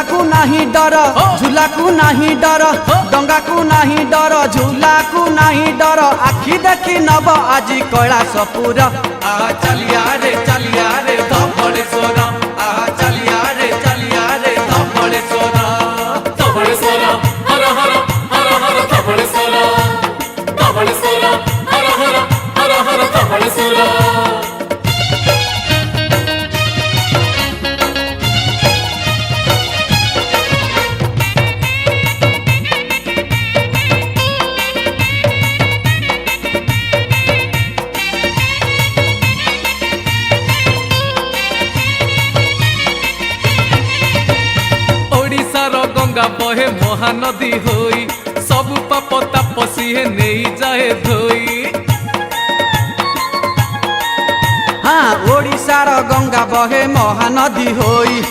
डंगा को नहीं डर झूला को नहीं डर डंगा को नहीं डर झूला को नहीं डर आखि देखी नब आज कैलाशपुर चलिया रे धवळेश्वर चलिया रे धवळेश्वर धवळेश्वर हर हर हर हर धवळेश्वर धवळेश्वर हर हर हर हर धवळेश्वर गंगा बहे महानदी होई सब पाप ताप सीहे नहीं जाए धोई। हाँ ओडिशार गंगा बहे महानदी होई